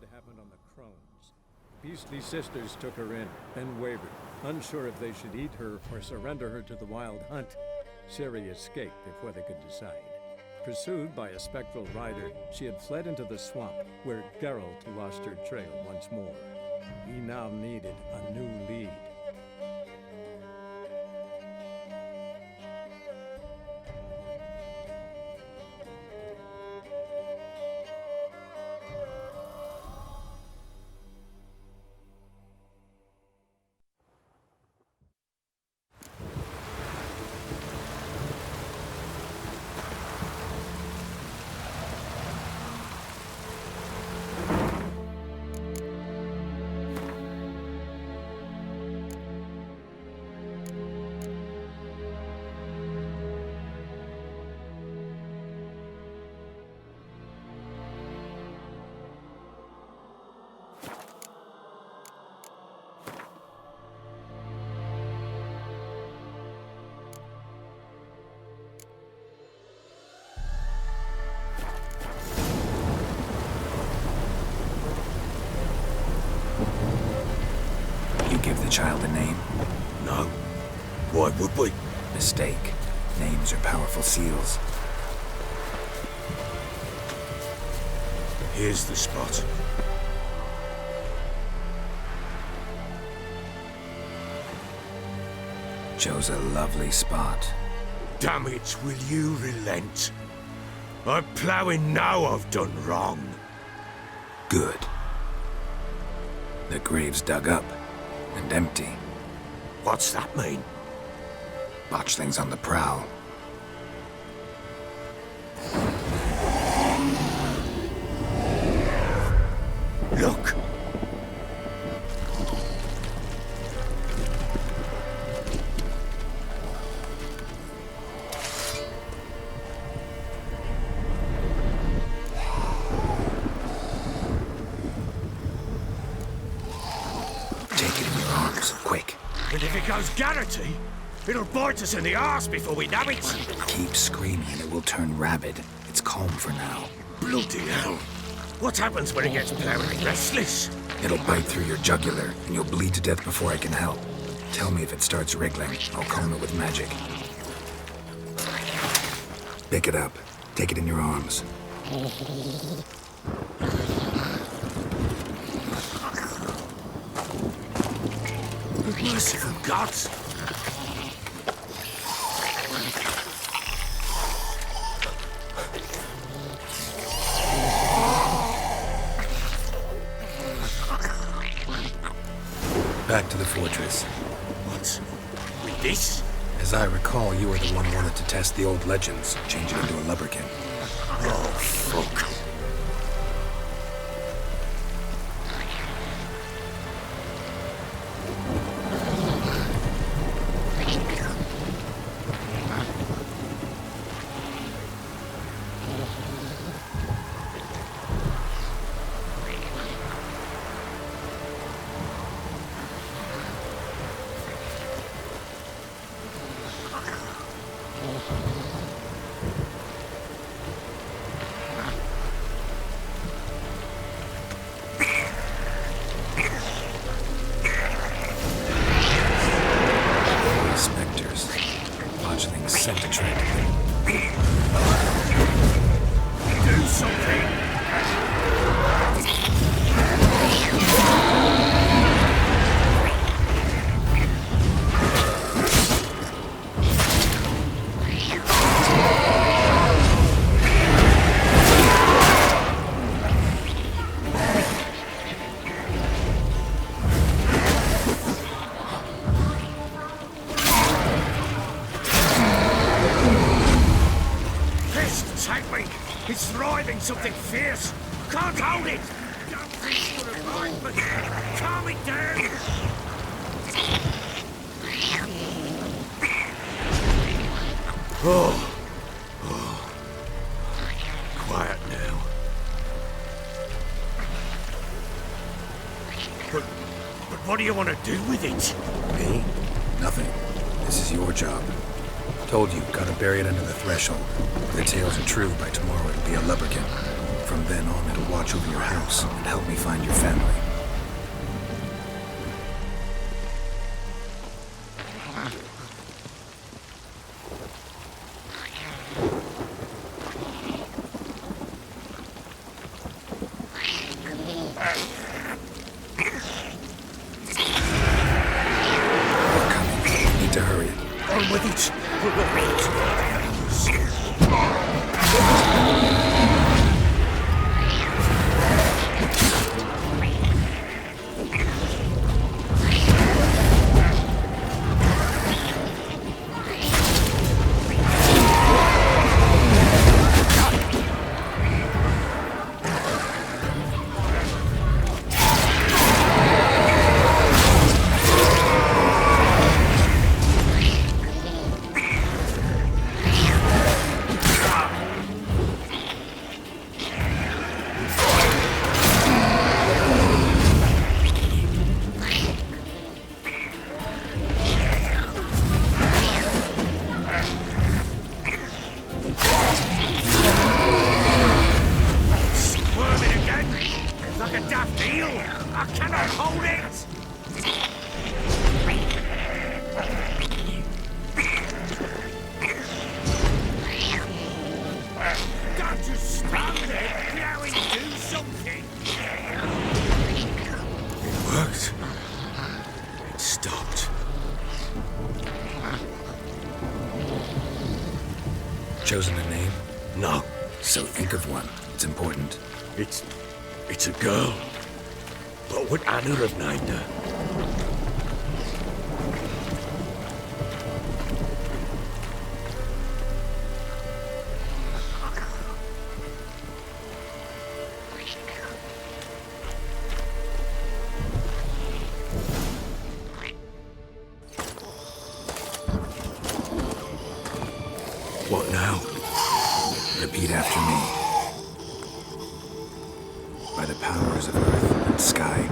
had happened on the Crones. Beastly sisters took her in, then wavered, unsure if they should eat her or surrender her to the wild hunt. Ciri escaped before they could decide. Pursued by a spectral rider, she had fled into the swamp, where Geralt lost her trail once more. He now needed a new lead. Give the child a name? No. Why would we? Mistake. Names are powerful seals. Here's the spot. Chose a lovely spot. Damn it, will you relent? I'm ploughing now I've done wrong. Good. The grave's dug up. And empty. What's that mean? Botchlings on the prowl. Look! Quick. And if it goes Garrity, it'll bite us in the arse before we know it. Keep screaming and it will turn rabid. It's calm for now. Bloody hell. What happens when it gets very restless? It'll bite through your jugular and you'll bleed to death before I can help. Tell me if it starts wriggling. I'll calm it with magic. Pick it up. Take it in your arms. Merciful gods! Back to the fortress. What? With this? As I recall, you were the one who wanted to test the old legends, change it into a lubberkin. Oh, fuck. It's thriving something fierce. Can't hold it. Don't think you're alive, but calm it down. Oh. Quiet now. But what do you want to do with it? Me? Nothing. This is your job. Told you, gotta bury it under the threshold. If the tales are true, by tomorrow it'll be a lubberkin. From then on, it'll watch over your house and help me find your family. We're coming. Need to hurry. On with it! Chosen a name? No. So think of one. It's important. It's a girl. What would Anna have named her? What now? Repeat after me. By the powers of earth and sky.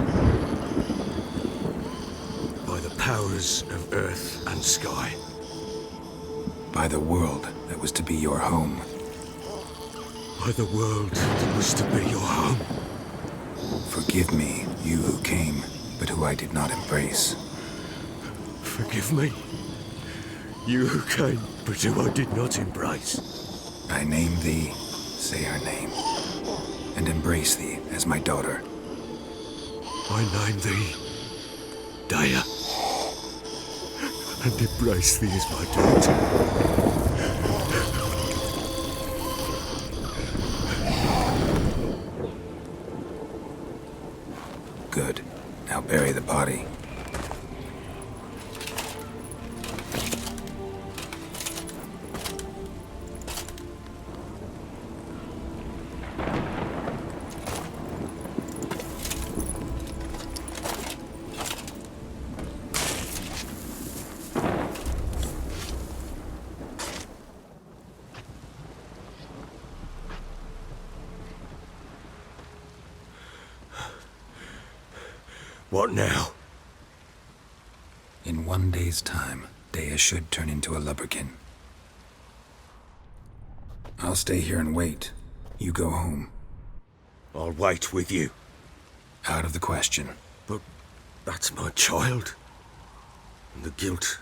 By the powers of earth and sky. By the world that was to be your home. By the world that was to be your home. Forgive me, you who came, but who I did not embrace. Forgive me. You who came, but who I did not embrace. I name thee, say her name, and embrace thee as my daughter. I name thee, Daya, and embrace thee as my daughter. Good. Now bury the body. What now? In 1 day's time, Daya should turn into a lubberkin. I'll stay here and wait. You go home. I'll wait with you. Out of the question. But that's my child. And the guilt,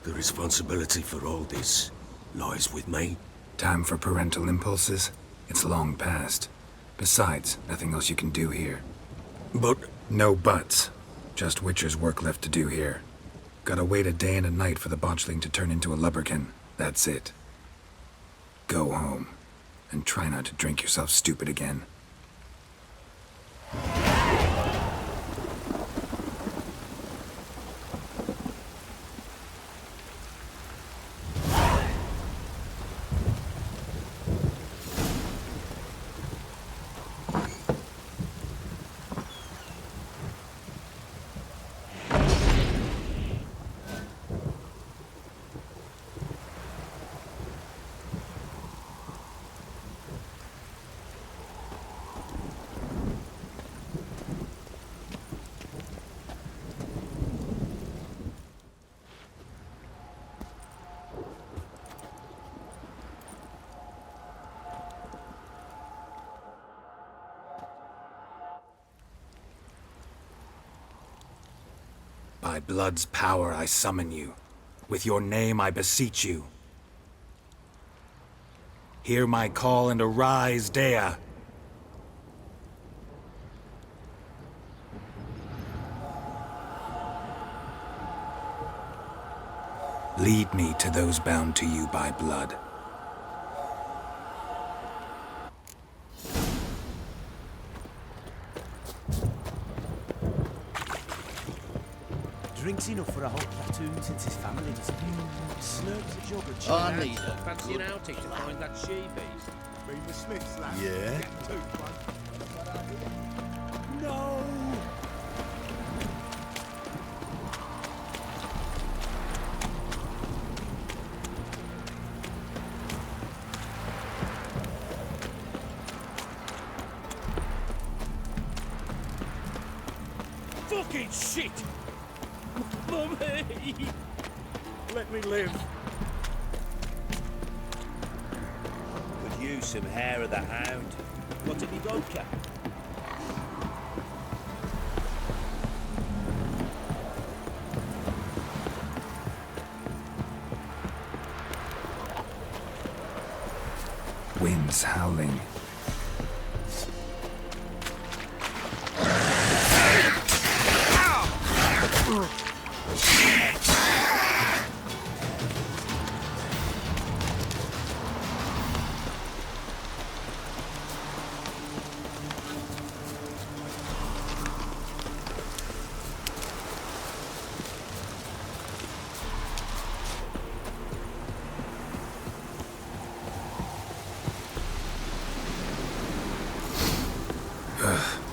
the responsibility for all this lies with me. Time for parental impulses? It's long past. Besides, nothing else you can do here. But No buts. Just Witcher's work left to do here. Gotta wait a day and a night for the botchling to turn into a lubberkin. That's it. Go home. And try not to drink yourself stupid again. By blood's power I summon you. With your name I beseech you. Hear my call and arise, Dea! Lead me to those bound to you by blood. Drinks enough for a whole platoon since his family disappeared. Slurps a jug of chill Oh, out. neither. Fancy an outing to find that she-beast. Been the Smiths, lad. Yeah? Get two, one. No! Fucking shit! Mummy! Let me live. Could use some hair of the hound. What have you got, Cap? Winds howling.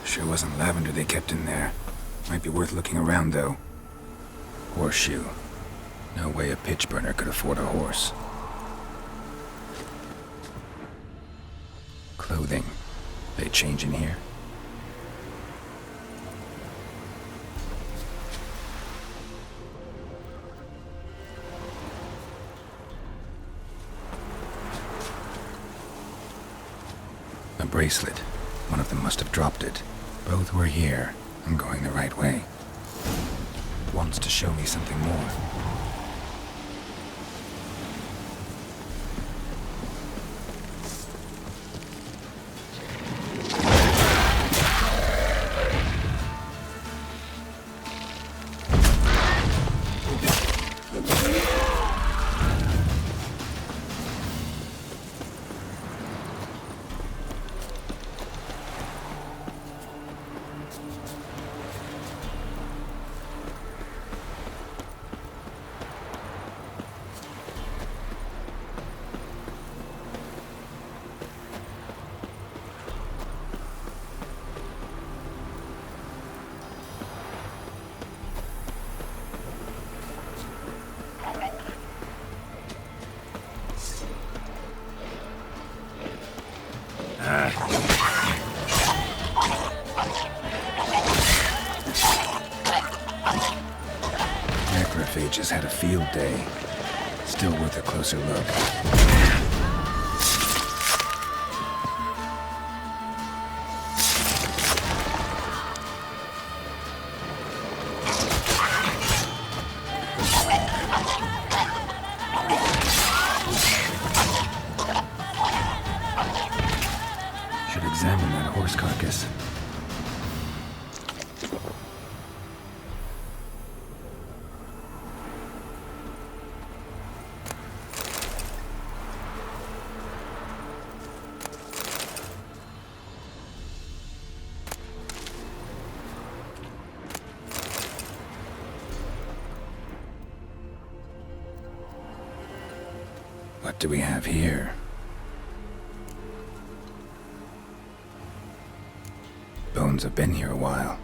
Sure wasn't lavender they kept in there. Might be worth looking around, though. Horseshoe. No way a pitch burner could afford a horse. Clothing. They change in here? A bracelet. One of them must have dropped it. Both were here. I'm going the right way. Wants to show me something more. Necrophages had a field day. Still worth a closer look. Should examine that horse carcass. What do we have here? Bones have been here a while.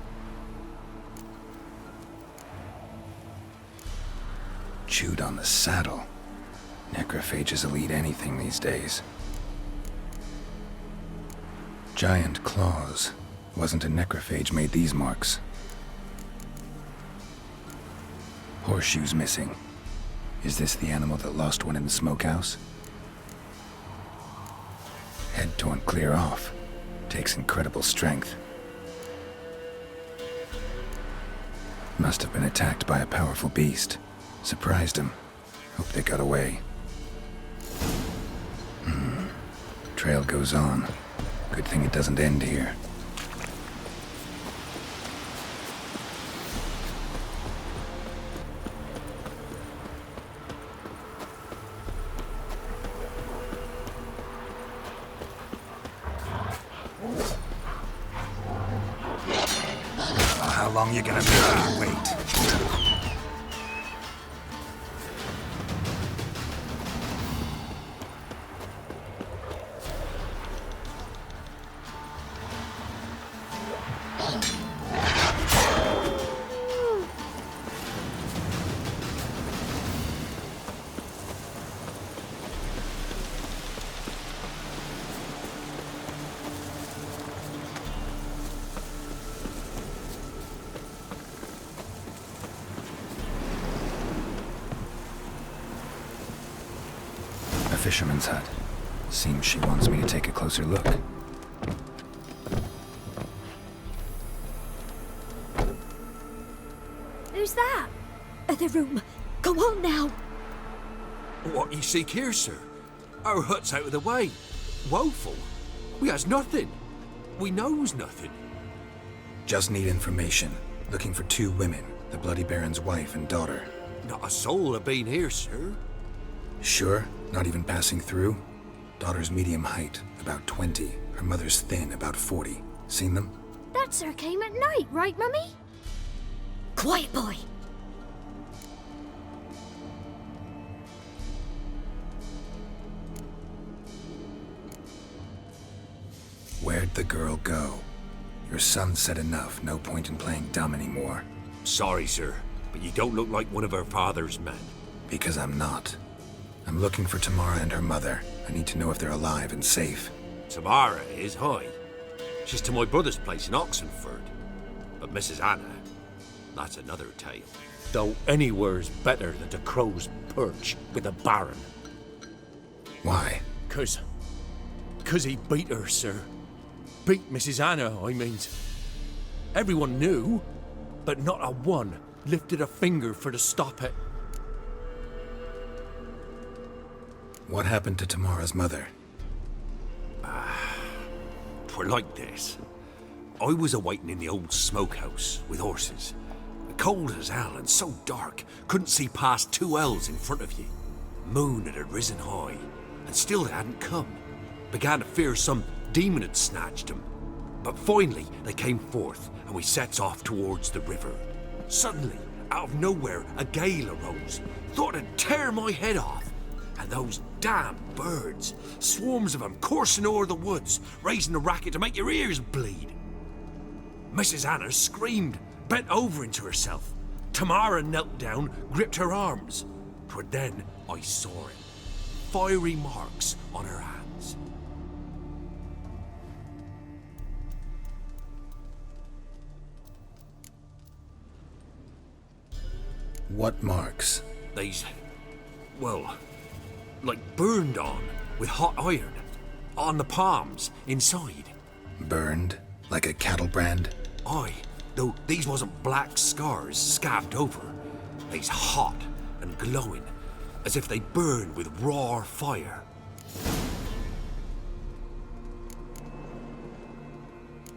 Chewed on the saddle. Necrophages will eat anything these days. Giant claws. Wasn't a necrophage made these marks. Horseshoes missing. Is this the animal that lost one in the smokehouse? Head torn clear off. Takes incredible strength. Must have been attacked by a powerful beast. Surprised him. Hope they got away. Trail goes on. Good thing it doesn't end here. How long you gonna make me wait? Fisherman's hut. Seems she wants me to take a closer look. Who's that? Other room. Go on now. What you seek here, sir? Our hut's out of the way. Woeful. We has nothing. We knows nothing. Just need information. Looking for 2 women, the Bloody Baron's wife and daughter. Not a soul have been here, sir. Sure? Not even passing through? Daughter's medium height, about 20. Her mother's thin, about 40. Seen them? That sir came at night, right, Mummy? Quiet, boy. Where'd the girl go? Your son said enough, no point in playing dumb anymore. Sorry, sir, but you don't look like one of our father's men. Because I'm not. I'm looking for Tamara and her mother. I need to know if they're alive and safe. Tamara is, hi. She's to my brother's place in Oxenford. But Mrs. Anna, that's another tale. Though anywhere's better than the crow's perch with a baron. Why? 'Cause he beat her, sir. Beat Mrs. Anna, I means. Everyone knew, but not a one lifted a finger for to stop it. What happened to Tamara's mother? 'Twere like this. I was awaiting in the old smokehouse with horses. Cold as hell and so dark, couldn't see past 2 ells in front of you. Moon had risen high, and still they hadn't come. Began to fear some demon had snatched them. But finally they came forth, and we sets off towards the river. Suddenly, out of nowhere, a gale arose. Thought it'd tear my head off. And those damn birds, swarms of them coursing o'er the woods, raising a racket to make your ears bleed. Mrs. Anna screamed, bent over into herself. Tamara knelt down, gripped her arms. 'Twere then I saw it. Fiery marks on her hands. What marks? They's, well, like burned on with hot iron. On the palms, inside. Burned? Like a cattle brand? Aye, though these wasn't black scars scabbed over. They's hot and glowing, as if they burned with raw fire.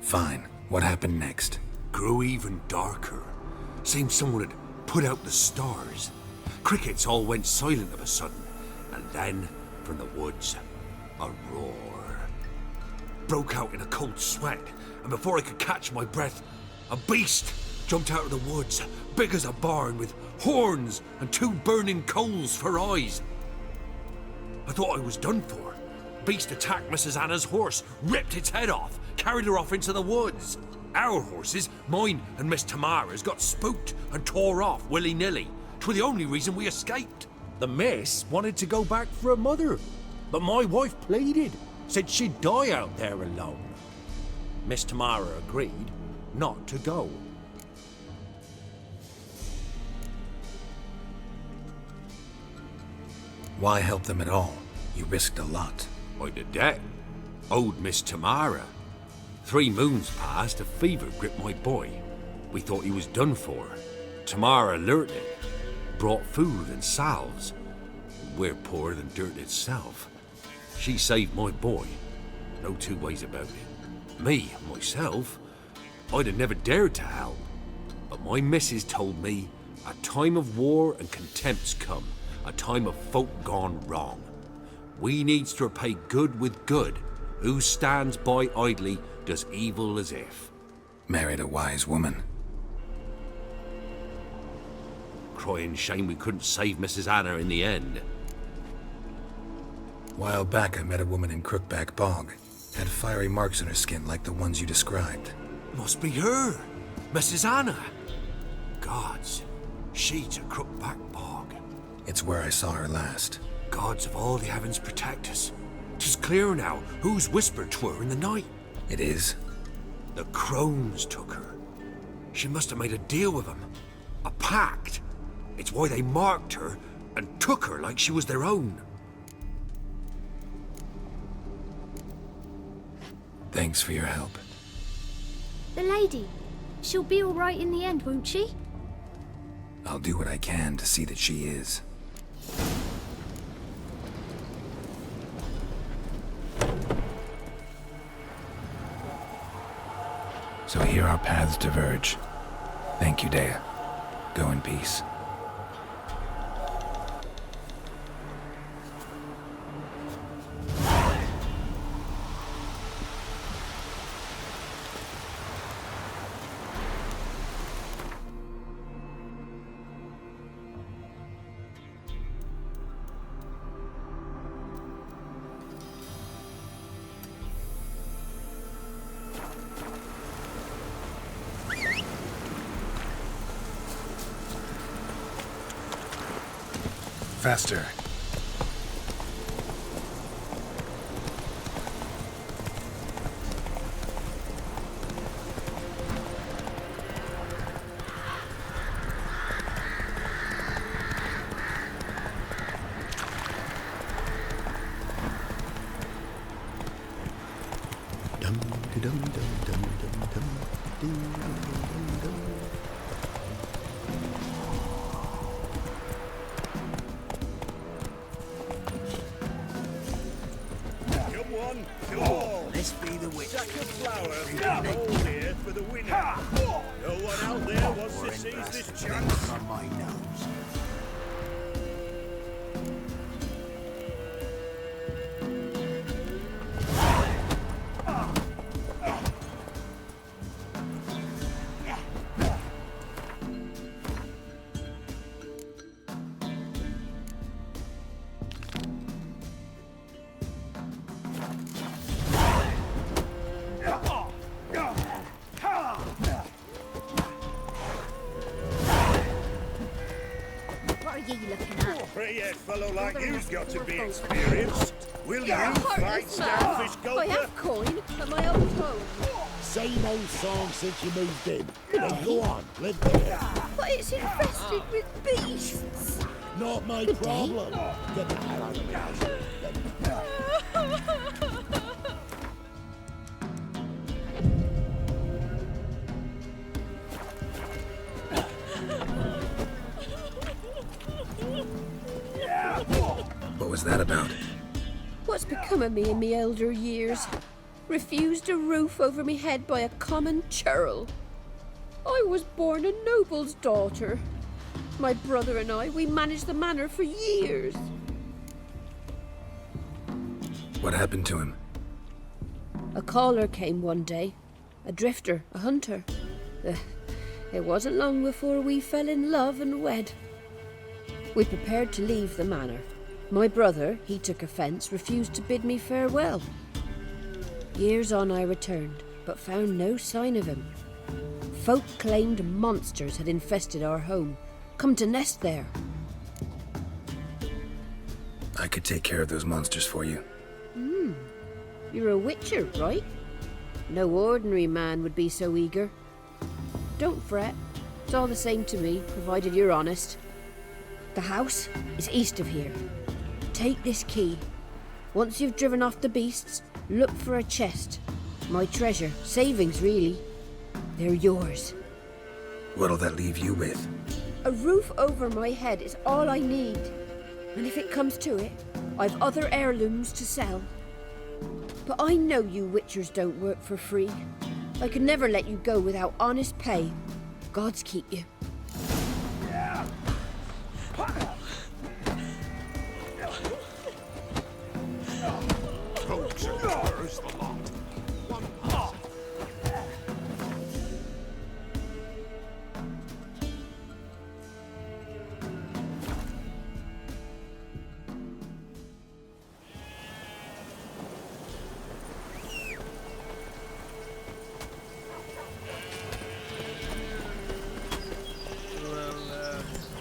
Fine. What happened next? Grew even darker. Seemed someone had put out the stars. Crickets all went silent of a sudden, and then, from the woods, a roar. Broke out in a cold sweat, and before I could catch my breath, a beast jumped out of the woods, big as a barn, with horns and 2 burning coals for eyes. I thought I was done for. Beast attacked Mrs. Anna's horse, ripped its head off, carried her off into the woods. Our horses, mine and Miss Tamara's, got spooked and tore off willy-nilly. 'Twere the only reason we escaped. The miss wanted to go back for her mother, but my wife pleaded, said she'd die out there alone. Miss Tamara agreed not to go. Why help them at all? You risked a lot. I'd a debt. Owed Miss Tamara. 3 moons passed, a fever gripped my boy. We thought he was done for. Tamara learnt it, brought food and salves. We're poorer than dirt itself. She saved my boy. No two ways about it. Me, myself, I'd have never dared to help. But my missus told me a time of war and contempt's come, a time of folk gone wrong. We needs to repay good with good. Who stands by idly does evil as if. Married a wise woman. Crying shame we couldn't save Mrs. Anna in the end. While back, I met a woman in Crookback Bog. Had fiery marks on her skin like the ones you described. Must be her, Mrs. Anna. Gods, she's a Crookback Bog. It's where I saw her last. Gods of all the heavens protect us. 'Tis clear now who's whispered to her in the night. It is? The crones took her. She must have made a deal with them. A pact. It's why they marked her and took her like she was their own. Thanks for your help. The lady. She'll be all right in the end, won't she? I'll do what I can to see that she is. So here our paths diverge. Thank you, Dea. Go in peace. Faster. Let's be the witch. Sack of flour, all here for the winner. No one out there wants to seize this chance. On my nose. A fellow like you's got to be experienced. Will you fight Starfish Gulper? I have coin at my old home. Same old song since you moved in. Now go on, live there. But it's infested with beasts. Not my problem. Get the hell out of my house. What was that about? What's become of me in me elder years? Refused a roof over me head by a common churl. I was born a noble's daughter. My brother and I, we managed the manor for years. What happened to him? A caller came one day. A drifter, a hunter. It wasn't long before we fell in love and wed. We prepared to leave the manor. My brother, he took offence, refused to bid me farewell. Years on I returned, but found no sign of him. Folk claimed monsters had infested our home, come to nest there. I could take care of those monsters for you. You're a witcher, right? No ordinary man would be so eager. Don't fret, it's all the same to me, provided you're honest. The house is east of here. Take this key. Once you've driven off the beasts, look for a chest. My treasure, savings really. They're yours. What'll that leave you with? A roof over my head is all I need. And if it comes to it, I've other heirlooms to sell. But I know you witchers don't work for free. I could never let you go without honest pay. Gods keep you.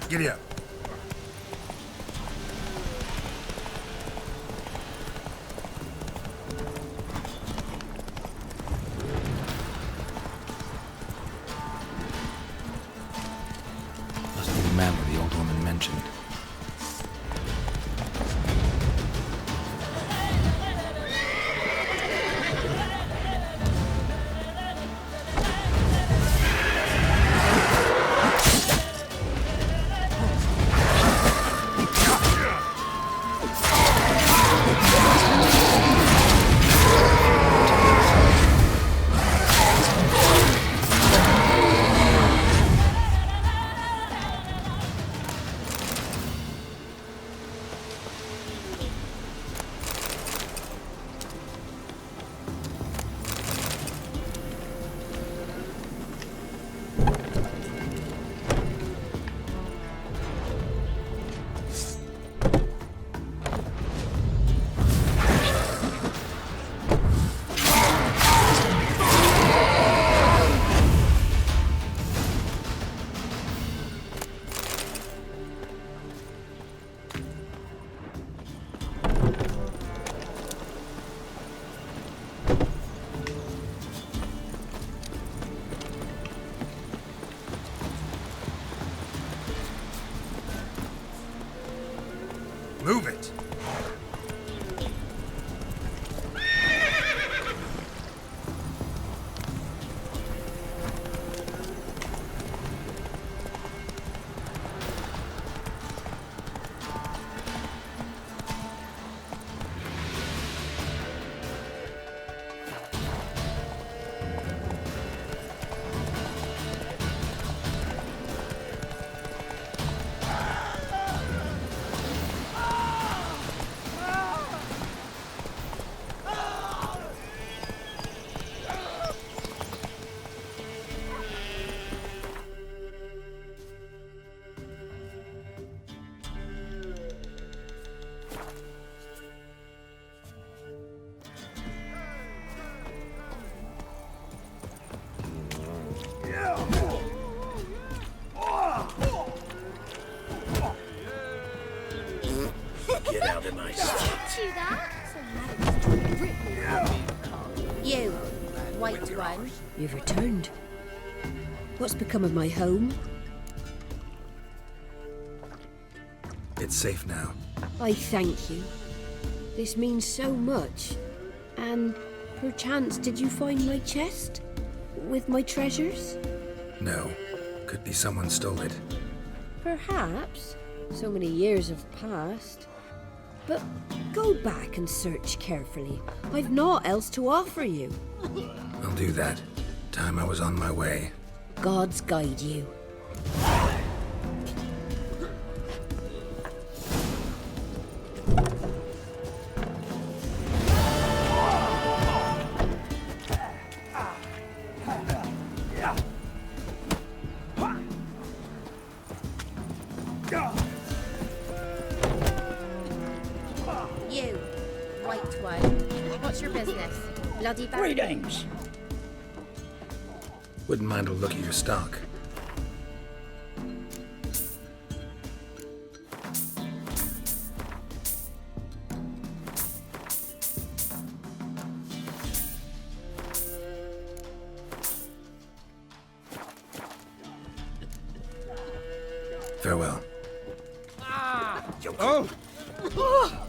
Giddy up. Must be the man that the old woman mentioned. Move it! Get out of my sight. You that? So mad it rip me. You, white one. You've returned. What's become of my home? It's safe now. I thank you. This means so much. And perchance did you find my chest? With my treasures? No. Could be someone stole it. Perhaps. So many years have passed. But go back and search carefully. I've naught else to offer you. I'll do that. Time I was on my way. Gods guide you. You, white one. What's your business? Bloody baron? Greetings. Wouldn't mind a look at your stock. Farewell. Oh!